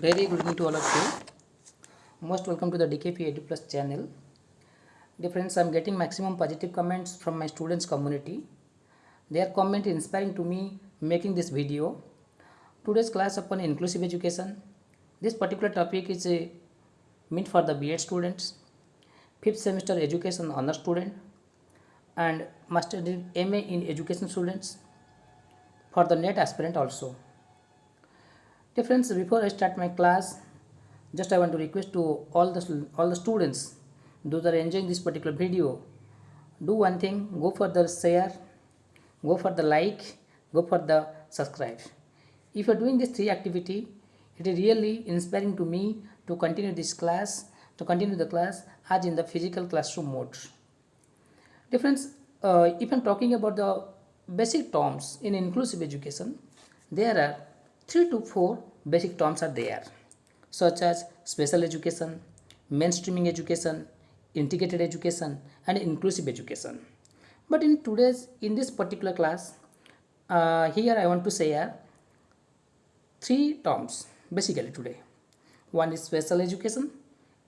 Very good evening to all of you. Most welcome to the DKP Edu Plus channel. Dear friends, I am getting maximum positive comments from my students community. Their comment is inspiring to me making this video. Today's class upon inclusive education. This particular topic is meant for the B.Ed students, 5th semester education honor student, and master MA in education students, for the NET aspirant also. Dear friends, before I start my class, just I want to request to all the students, those that are enjoying this particular video, do one thing: go for the share, go for the like, go for the subscribe. If you are doing this three activity, it is really inspiring to me to continue this class, to continue the class as in the physical classroom mode. Difference. If I'm talking about the basic terms in inclusive education, there are 3 to 4 basic terms are there, such as special education, mainstreaming education, integrated education, and inclusive education. But in this particular class, here I want to share three terms basically today. One is special education,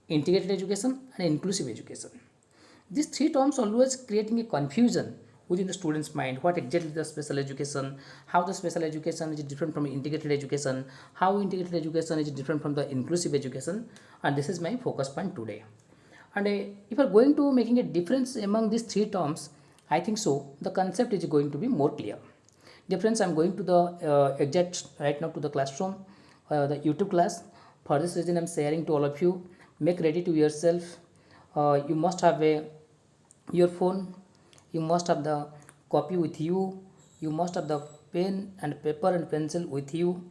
integrated education, and inclusive education. These three terms always creating a confusion within the student's mind. What exactly the special education? How the special education is different from integrated education? How integrated education is different from the inclusive education? And this is my focus point today. And if you are going to making a difference among these three terms, I think so the concept is going to be more clear. Dear friends, I am going to the exact right now to the classroom, the YouTube class. For this reason, I am sharing to all of you. Make ready to yourself. You must have your phone. You must have the copy with you. You must have the pen and paper and pencil with you.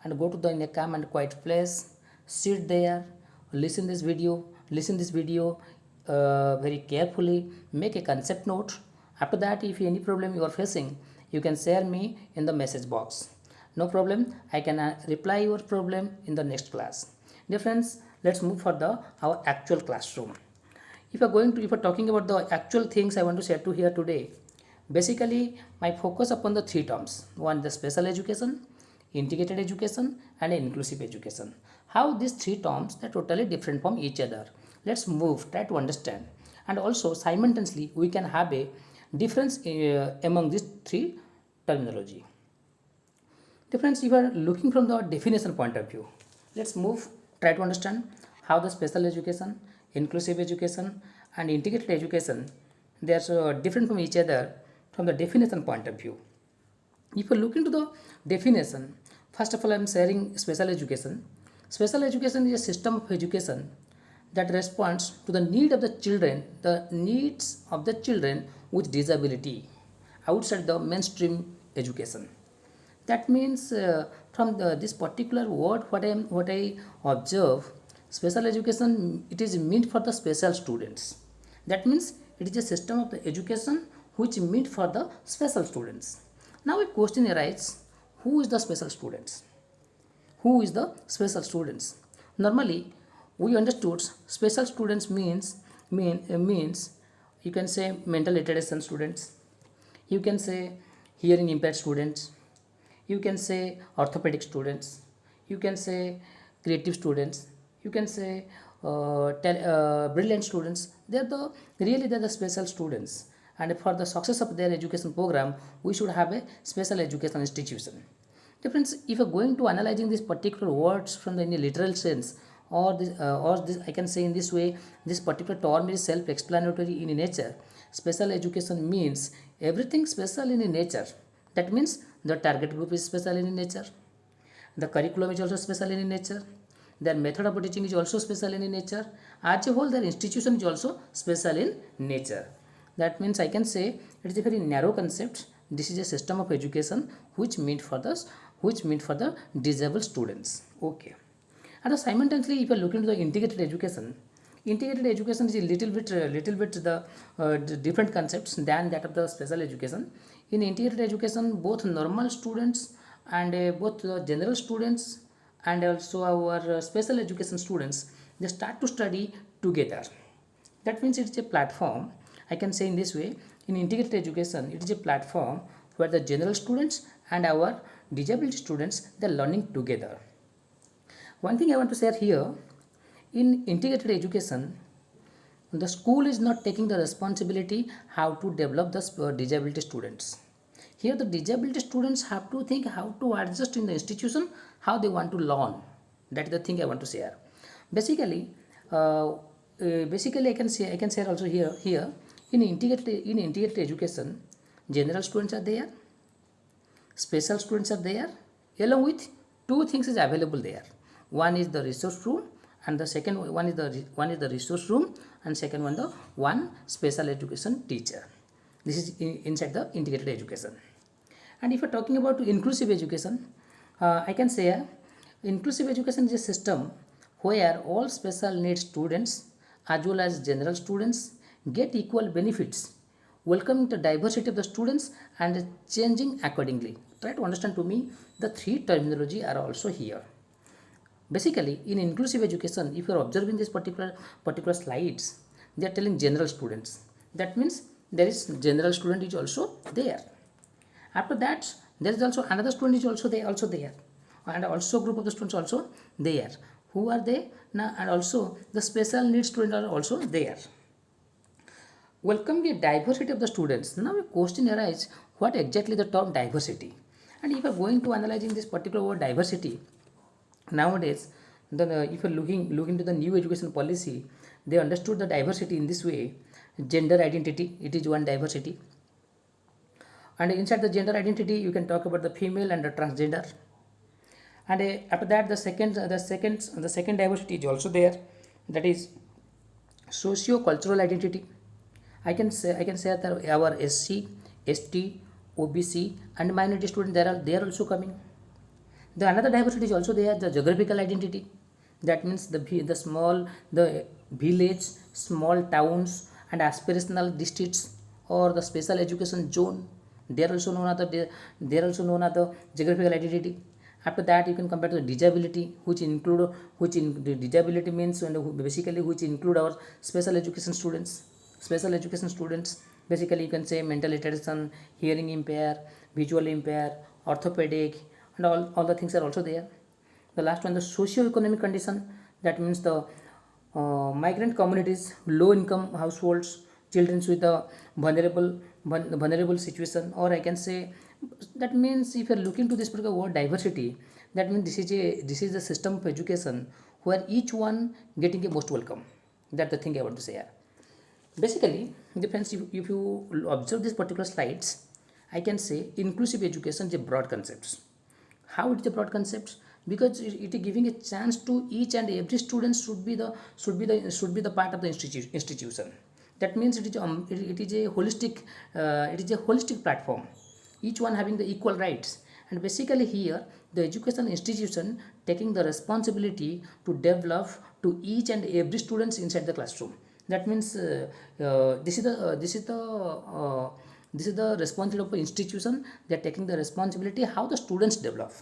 And go to the in a calm and quiet place. Sit there. Listen this video. Listen this video very carefully. Make a concept note. After that, if any problem you are facing, you can share me in the message box. No problem, I can reply your problem in the next class. Dear friends, let's move for the our actual classroom. If you're talking about the actual things I want to share to here today, basically my focus upon the three terms: one, the special education, integrated education, and inclusive education. How these three terms are totally different from each other. Let's move, try to understand, and also simultaneously we can have a difference among these three terminology. Difference, if you are looking from the definition point of view, let's move, try to understand how the special education, inclusive education, and integrated education, they are so different from each other from the definition point of view. If you look into the definition, first of all I am sharing special education. Special education is a system of education that responds to the need of the needs of the children with disability outside the mainstream education. That means from this particular word, what I observe, special education, it is meant for the special students. That means it is a system of the education which meant for the special students. Now a question arises: who is the special students? Who is the special students? Normally, we understood special students means you can say mental retardation students, you can say hearing impaired students, you can say orthopedic students, you can say creative students, you can say brilliant students. They're the special students, and for the success of their education program, we should have a special education institution. Difference, if you're going to analyzing these particular words from the in a literal sense, or this I can say in this way, this particular term is self-explanatory in nature. Special education means everything special in nature. That means the target group is special in nature, the curriculum is also special in nature, their method of teaching is also special in nature, as a whole their institution is also special in nature. That means I can say it is a very narrow concept. This is a system of education which meant for the disabled students. Okay. And simultaneously, if you are looking to the integrated education is a little bit the different concepts than that of the special education. In integrated education, both normal students and both the general students and also our special education students, they start to study together. That means it's a platform. I can say in this way: in integrated education, it is a platform where the general students and our disability students, they're learning together. One thing I want to share here, in integrated education, the school is not taking the responsibility how to develop the disability students. Here the disability students have to think how to adjust in the institution, how they want to learn. That is the thing I want to share. Basically, basically I can share also here in integrated education, general students are there, special students are there, along with two things is available there. One is the resource room, and the second one is the resource room, and second one the one special education teacher. This is inside the integrated education. And if you're talking about inclusive education, I can say inclusive education is a system where all special needs students as well as general students get equal benefits, welcoming the diversity of the students and changing accordingly. Try to understand to me the three terminology are also here. Basically, in inclusive education, if you are observing this particular slides, they are telling general students. That means there is general student is also there. After that, there is also another student is also there, and also group of the students also there. Who are they now? And also the special needs students are also there. Welcome the diversity of the students. Now a question arises: what exactly the term diversity? And if you are going to analyzing this particular word diversity, nowadays, if you are looking to the new education policy, they understood the diversity in this way: gender identity, it is one diversity, and inside the gender identity you can talk about the female and the transgender, and after that the second diversity is also there, that is socio-cultural identity. I can say that our SC, ST, OBC and minority students they are also coming. The another diversity is also there, the geographical identity. That means the village, small towns, and aspirational districts or the special education zone. They are also known as the geographical identity. After that, you can compare to the disability, which in the disability means basically which include our special education students. Special education students basically you can say mental retardation, hearing impair, visual impair, orthopedic, and all the things are also there. The last one, the socio-economic condition, that means the migrant communities, low income households, children with a vulnerable situation, or I can say that means if you are looking to this particular word diversity, that means this is a system of education where each one getting a most welcome. That's the thing I want to say here. Basically, depends if you observe these particular slides, I can say inclusive education is a broad concept. How it is a broad concept? Because it is giving a chance to each and every student should be the part of the institution. That means it is a holistic platform, each one having the equal rights. And basically here the education institution taking the responsibility to develop to each and every students inside the classroom. That means this is the responsibility of the institution. They are taking the responsibility how the students develop.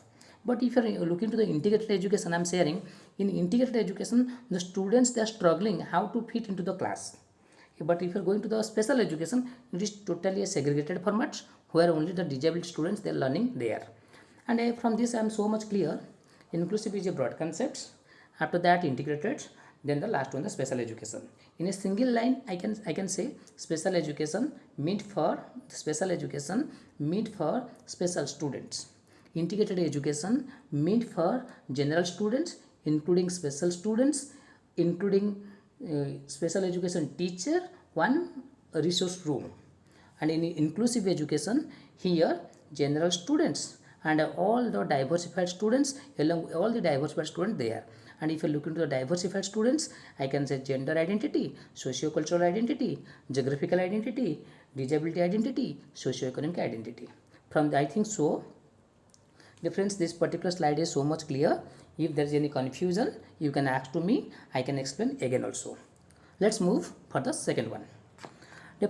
But if you are looking to the integrated education, I am sharing in integrated education the students they are struggling how to fit into the class. But if you are going to the special education, it is totally a segregated format where only the disabled students they are learning there. And from this I am so much clear. Inclusive is a broad concept. After that integrated, then the last one the special education. In a single line, I can say special education meant for special students. Integrated education meant for general students, including special students, including special education teacher, one resource room. And in inclusive education, here general students and all the diversified students, along all the diversified students there. And if you look into the diversified students, I can say gender identity, socio-cultural identity, geographical identity, disability identity, socio-economic identity. From the, I think so, friends, this particular slide is so much clear. If there is any confusion, you can ask to me. I can explain again also. Let's move for the second one.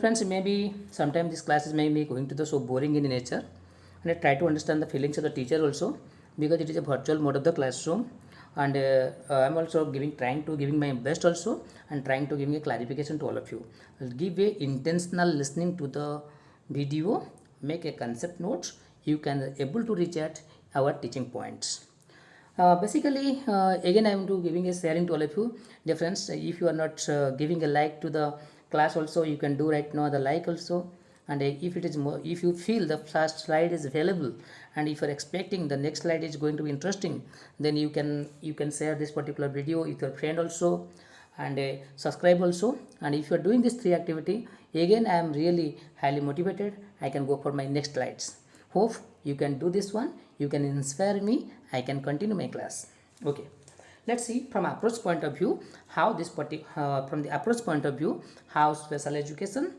Friends, maybe sometimes this classes may be going to the so boring in nature, and I try to understand the feelings of the teacher also, because it is a virtual mode of the classroom, and I'm also trying to giving my best also, and trying to giving a clarification to all of you. I'll give a intentional listening to the video, make a concept notes. You can able to reach at our teaching points. Basically, again I am to giving a sharing to all of you. Dear friends, if you are not giving a like to the class also, you can do right now the like also. And if it is more, if you feel the first slide is available, and if you are expecting the next slide is going to be interesting, then you can share this particular video with your friend also, and subscribe also. And if you are doing this three activity, again I am really highly motivated. I can go for my next slides. Hope you can do this one. You can inspire me. I can continue my class. Okay, let's see from approach point of view how from the approach point of view, how special education,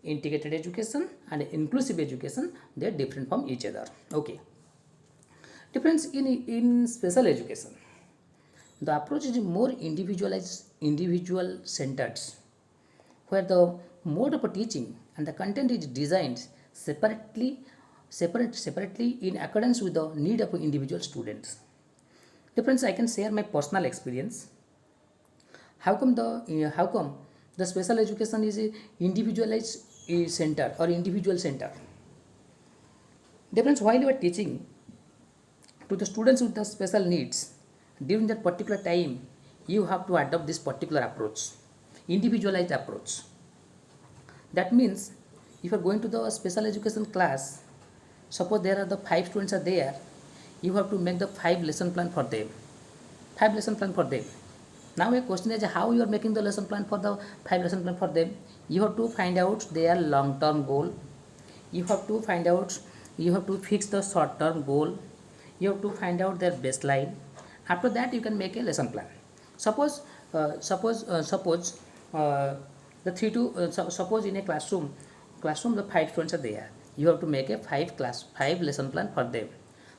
integrated education and inclusive education, they are different from each other. Okay, difference in special education, the approach is more individualized, individual centered, where the mode of teaching and the content is designed separately in accordance with the need of individual students. Difference, I can share my personal experience. How come the special education is a individualized center or individual center? Difference, while you are teaching to the students with the special needs during that particular time, you have to adopt this particular approach, individualized approach. That means if you are going to the special education class, suppose there are the 5 students are there, you have to make the 5 lesson plan for them. 5 lesson plan for them. Now a question is, how you are making the lesson plan for the 5 lesson plan for them? You have to find out their long term goal. You have to find out, you have to fix the short term goal. You have to find out their baseline. After that you can make a lesson plan. Suppose the three to suppose in a classroom the 5 students are there. You have to make a 5 lesson plan for them.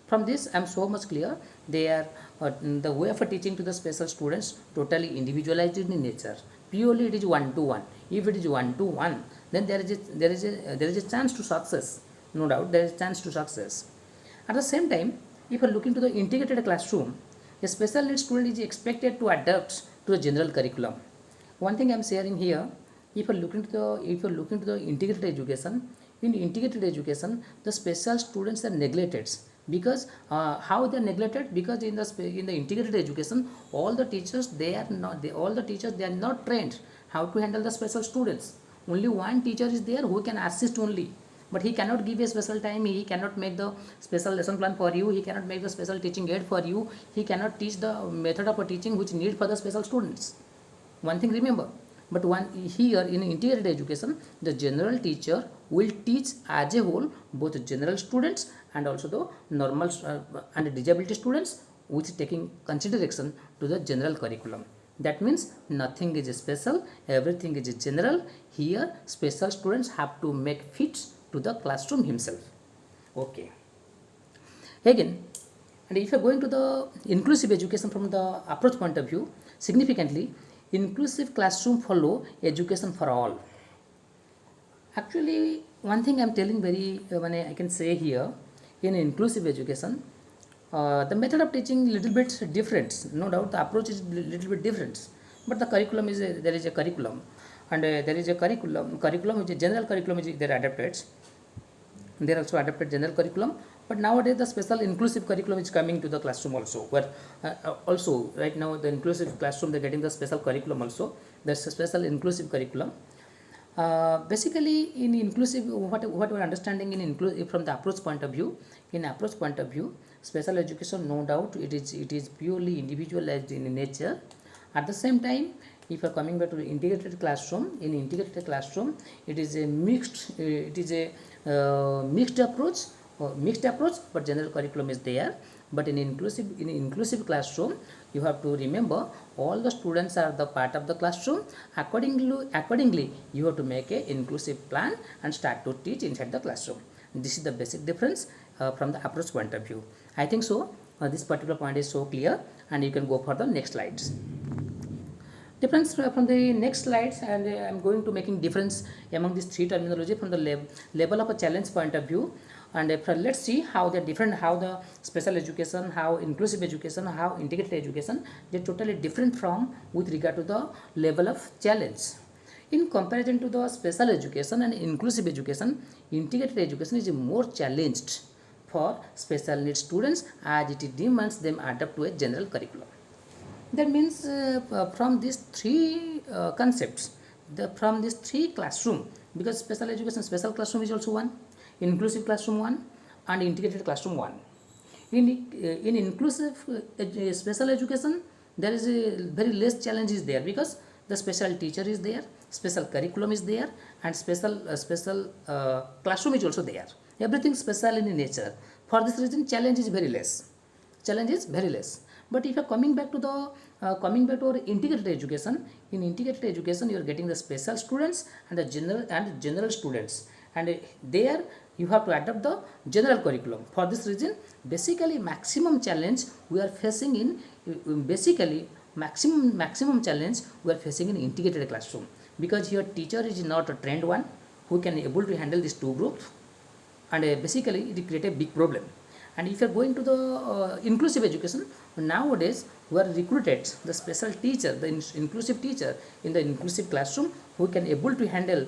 From this I am so much clear, they are the way of teaching to the special students totally individualized in nature. Purely it is one to one. If it is one to one, then there is a chance to success. No doubt there is a chance to success. At the same time, if you are looking to the integrated classroom, a special needs student is expected to adapt to the general curriculum. One thing I am sharing here, if you are looking to the integrated education, in integrated education, the special students are neglected. Because how they are neglected? Because in the integrated education, all the teachers they are not trained how to handle the special students. Only one teacher is there who can assist only, but he cannot give a special time. He cannot make the special lesson plan for you. He cannot make the special teaching aid for you. He cannot teach the method of teaching which need for the special students. One thing remember, but one here in integrated education, the general teacher will teach as a whole both general students and also the normal and disability students, which taking consideration to the general curriculum. That means nothing is special, everything is general. Here special students have to make fit to the classroom himself. Okay, again, and if you are going to the inclusive education from the approach point of view, significantly inclusive classroom follow education for all. Actually, one thing I am telling very when I can say here, in inclusive education, the method of teaching little bit different. No doubt the approach is little bit different, but the curriculum is there is a curriculum, and there is a curriculum which is general curriculum which they are adapted. They are also adapted general curriculum, but nowadays the special inclusive curriculum is coming to the classroom also, where also right now the inclusive classroom they're getting the special curriculum also. There's a special inclusive curriculum. Basically in inclusive, what we're understanding in inclusive from the approach point of view, in approach point of view, special education, no doubt it is purely individualized in nature. At the same time, if you are coming back to the integrated classroom, in integrated classroom it is a mixed approach, but general curriculum is there. But in inclusive classroom, you have to remember all the students are the part of the classroom. Accordingly you have to make a inclusive plan and start to teach inside the classroom. This is the basic difference from the approach point of view. I think so this particular point is so clear, and you can go for the next slides. Difference from the next slides, and I am going to making difference among these three terminology from the level of a challenge point of view. And let's see how they're different, how the special education, how inclusive education, how integrated education, they're totally different from with regard to the level of challenge. In comparison to the special education and inclusive education, integrated education is more challenged for special needs students as it demands them adapt to a general curriculum. That means from these three concepts, from these three classroom, because special education, special classroom is also one, inclusive classroom one, and integrated classroom one. In inclusive special education, there is a very less challenge is there because the special teacher is there, special curriculum is there, and special classroom is also there. Everything special in nature. For this reason, challenge is very less. Challenge is very less. But if you are coming back to the coming back to our integrated education, in integrated education you are getting the special students and the general students, and there you have to adapt the general curriculum. For this reason, basically maximum challenge we are facing in basically maximum challenge we are facing in integrated classroom, because your teacher is not a trained one who can able to handle these two groups, and basically it create a big problem. And if you are going to the inclusive education, nowadays we are recruited the special teacher, the inclusive teacher in the inclusive classroom who can able to handle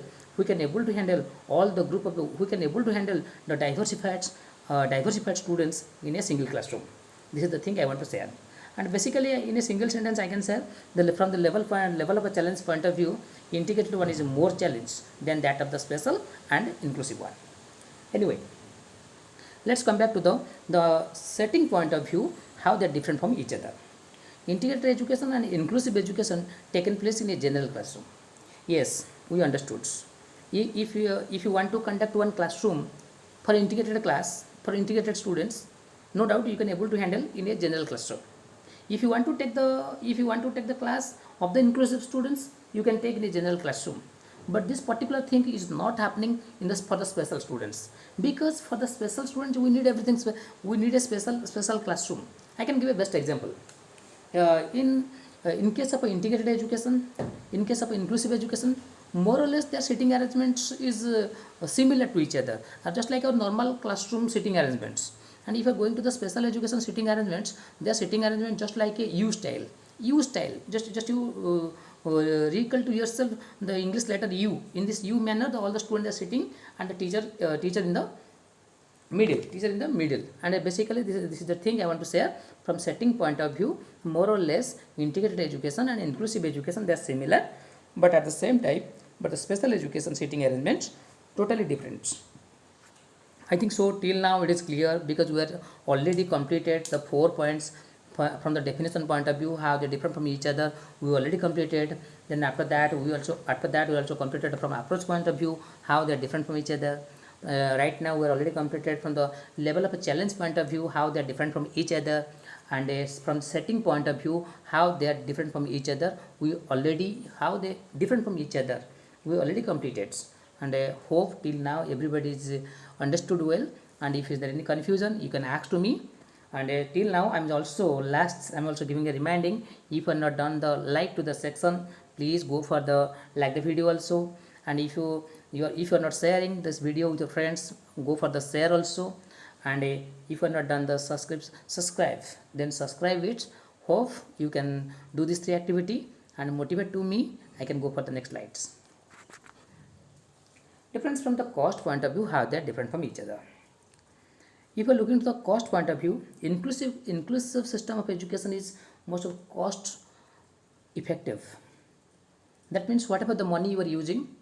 all the group of the, who can able to handle the diversified students in a single classroom. This is the thing I want to say. And basically in a single sentence I can say from the level of a challenge point of view, integrated one is more challenge than that of the special and inclusive one. Anyway, let's come back to the setting point of view, how they are different from each other. Integrated education and inclusive education taken place in a general classroom. Yes, we understood. If you want to conduct one classroom for integrated class, for integrated students, no doubt you can able to handle in a general classroom. If you want to take the class of the inclusive students, you can take in a general classroom. But this particular thing is not happening in for the special students, because for the special students we need everything. We need a special classroom. I can give a best example. In case of integrated education, in case of inclusive education, more or less their sitting arrangements is similar to each other, just like our normal classroom sitting arrangements. And if you are going to the special education sitting arrangements, their sitting arrangement just like a U style. Just you recall to yourself the English letter U. In this U manner, all the students are sitting, and the teacher in the middle. And basically this is the thing I want to share. From setting point of view, more or less integrated education and inclusive education, they are similar, but at the same time, but the special education sitting arrangements totally different. I think so till now it is clear, because we are already completed the 4 points from the definition point of view, how they differ from each other. We already completed. Then after that we also completed from approach point of view, how they are different from each other. Right now we are already completed from the level of a challenge point of view, how they are different from each other, and from setting point of view, how they are different from each other. How they different from each other we already completed. And I hope till now everybody is understood well, and if there is any confusion you can ask to me. And till now I'm also giving a reminding, if you are not done the like to the section, please go for the like the video also. And if you are not sharing this video with your friends, go for the share also. And if you are not done the subscribe, then subscribe it. Hope you can do this 3 activity and motivate to me. I can go for the next slides. Difference from the cost point of view, how they are different from each other. If you are looking to the cost point of view, inclusive system of education is most of cost effective. That means whatever the money you are using,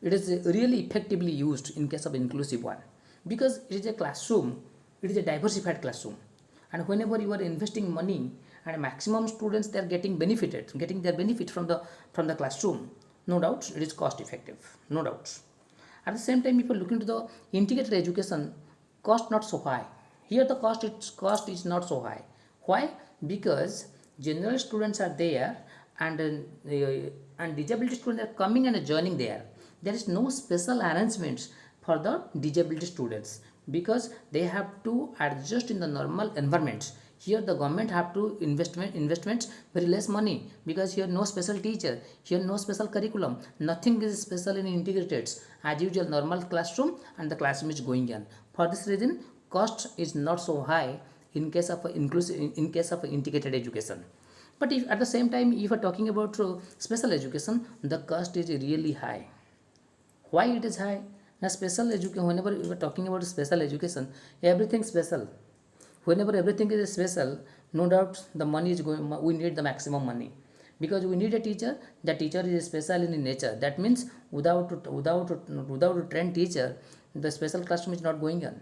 it is really effectively used in case of inclusive one, because it is a classroom, it is a diversified classroom, and whenever you are investing money and maximum students, they are getting their benefit from the classroom, no doubt it is cost effective, no doubt. At the same time, if you are looking to the integrated education, cost not so high. Here the cost is not so high. Why? Because general students are there, and disability students are coming and joining there. There is no special arrangements for the disability students, because they have to adjust in the normal environments. Here the government have to investments very less money, because here no special teacher, here no special curriculum, nothing is special in integrated, as usual normal classroom, and the classroom is going on. For this reason, cost is not so high in case of integrated education. But if at the same time, if you are talking about special education, the cost is really high. Why it is high? Now special education, whenever we are talking about special education, everything special. Whenever everything is special, no doubt the money is going, we need the maximum money. Because we need a teacher, the teacher is special in nature. That means without a trained teacher, the special classroom is not going on.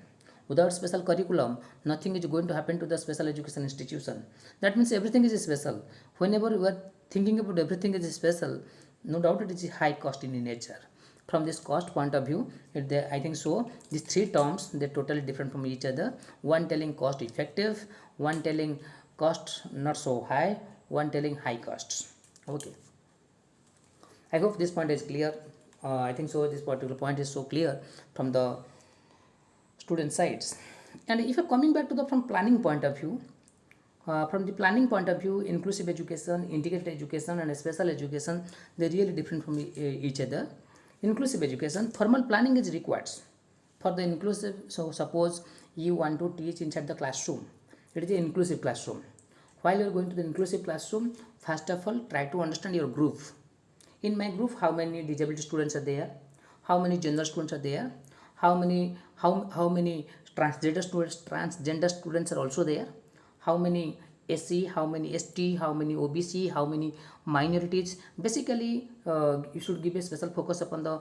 Without special curriculum, nothing is going to happen to the special education institution. That means everything is special. Whenever we are thinking about everything is special, no doubt it is high cost in nature. From this cost point of view, I think so these three terms, they're totally different from each other. One telling cost effective, one telling cost not so high, one telling high costs. Okay, I hope this point is clear. I think so this particular point is so clear from the student sides. And if you're coming back to the from planning point of view, from the planning point of view, inclusive education, integrated education, and special education, they're really different from each other. Inclusive education, formal planning is required for the inclusive. So suppose you want to teach inside the classroom, it is an inclusive classroom. While you are going to the inclusive classroom, first of all try to understand your group. In my group, how many disability students are there, how many gender students are there, how many transgender students are also there, how many SC, how many ST, how many OBC, how many minorities. Basically, you should give a special focus upon the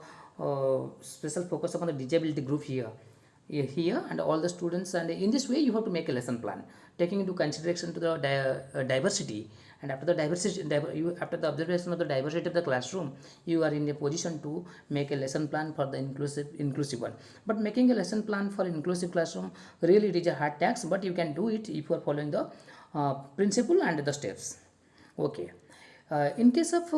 disability group here and all the students, and in this way you have to make a lesson plan taking into consideration to the diversity. And after the after the observation of the diversity of the classroom, you are in a position to make a lesson plan for the inclusive one. But making a lesson plan for inclusive classroom, really it is a hard task, but you can do it if you are following the principle and the steps. Okay, in case of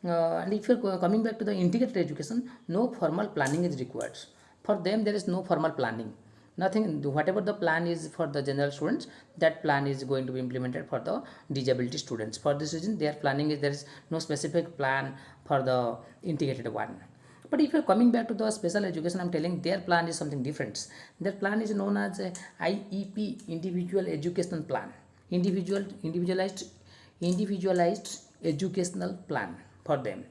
and if you are coming back to the integrated education, no formal planning is required. For them there is no formal planning, nothing. Whatever the plan is for the general students, that plan is going to be implemented for the disability students. For this reason their planning is, there is no specific plan for the integrated one. But if you are coming back to the special education, I'm telling their plan is something different. Their plan is known as a IEP, individual educational plan, individualized educational plan for them.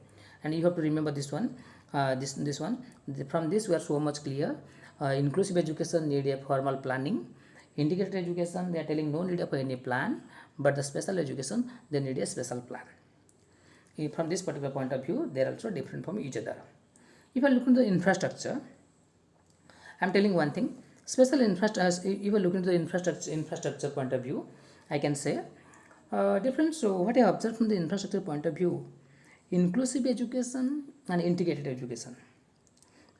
And you have to remember this one. This one, from this we are so much clear. Inclusive education need a formal planning. Integrated education, they are telling no need of any plan, but the special education, they need a special plan. From this particular point of view, they are also different from each other. If I look into the infrastructure, I am telling one thing. Special infrastructure, if you look into the infrastructure point of view, I can say different. So what I observed from the infrastructure point of view, inclusive education and integrated education,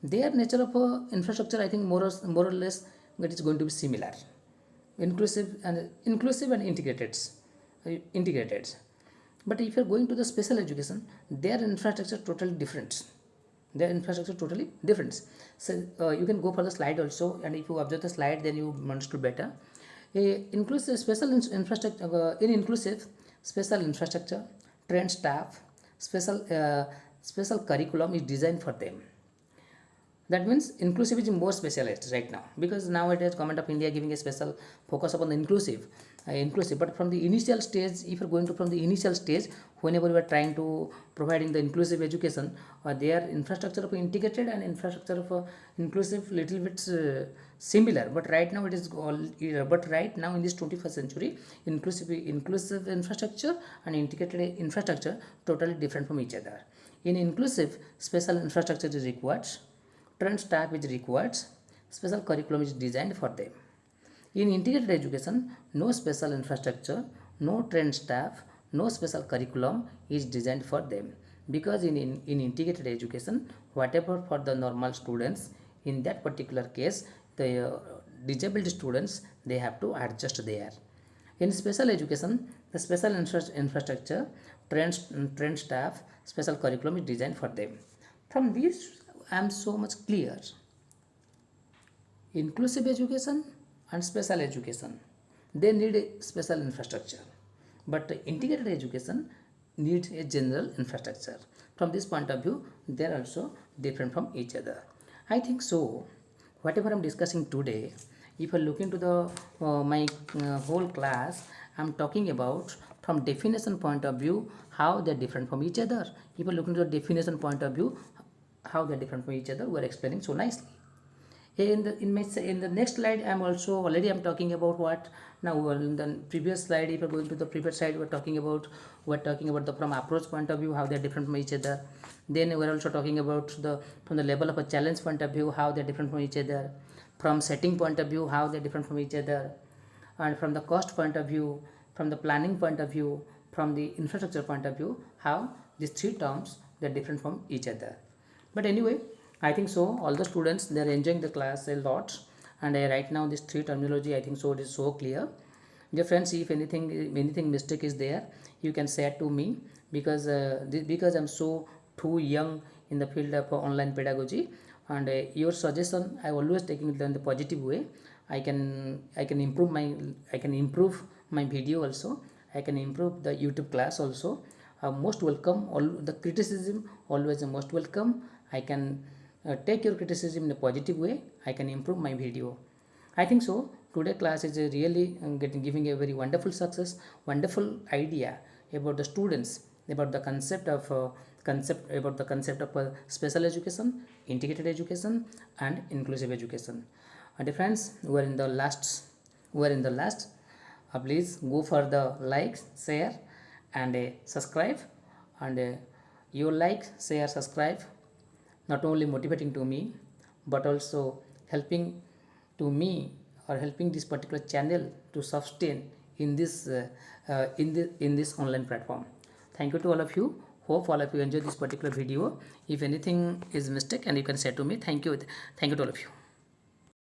their nature of infrastructure, I think more or less it is going to be similar. Inclusive and integrated. But if you are going to the special education, their infrastructure totally different. So you can go for the slide also, and if you observe the slide, then you understood better. Inclusive special infrastructure, in inclusive special infrastructure, trained staff, special curriculum is designed for them. That means inclusive is more specialized right now, because nowadays government of India giving a special focus upon the inclusive. But from the initial stage, if you're going to from the initial stage, whenever you are trying to providing the inclusive education, their infrastructure of integrated and infrastructure of inclusive little bit similar. But right now it is all. But right now in this 21st century, inclusive infrastructure and integrated infrastructure totally different from each other. In inclusive, special infrastructure is required, trained staff is required, special curriculum is designed for them. In integrated education, no special infrastructure, no trained staff, no special curriculum is designed for them. Because in integrated education, whatever for the normal students, in that particular case, the disabled students, they have to adjust there. In special education, the special infrastructure, trained staff, special curriculum is designed for them. From this, I am so much clear. Inclusive education and special education, they need a special infrastructure, but integrated education needs a general infrastructure. From this point of view, they are also different from each other. I think so. Whatever I'm discussing today, if I look into the my whole class, I'm talking about from definition point of view how they're different from each other. If I look into the definition point of view, how they're different from each other. We're explaining so nicely. In the next slide, I'm talking about what now. In the previous slide, if you're going to the previous slide, we're talking about the from approach point of view, how they're different from each other. Then we're also talking about the from the level of a challenge point of view, how they're different from each other. From setting point of view, how they're different from each other, and from the cost point of view, from the planning point of view, from the infrastructure point of view, how these three terms they're different from each other. But anyway, I think so all the students they're enjoying the class a lot, and right now this three terminology I think so it is so clear. Dear friends, if anything mistake is there, you can say it to me, because because I'm so too young in the field of online pedagogy, and your suggestion I always taking it in the positive way. I can improve my video also. I can improve the YouTube class also. Most welcome. All the criticism always most welcome. I can take your criticism in a positive way. I can improve my video. I think so. Today class is a really giving a very wonderful success, wonderful idea about the students, about the concept of special education, integrated education, and inclusive education. And friends, we are in the last. Please go for the likes, share, and subscribe. And your like, share, subscribe not only motivating to me, but also helping to me, or helping this particular channel to sustain in this online platform. Thank you to all of you. Hope all of you enjoy this particular video. If anything is mistake, and you can say to me, thank you to all of you.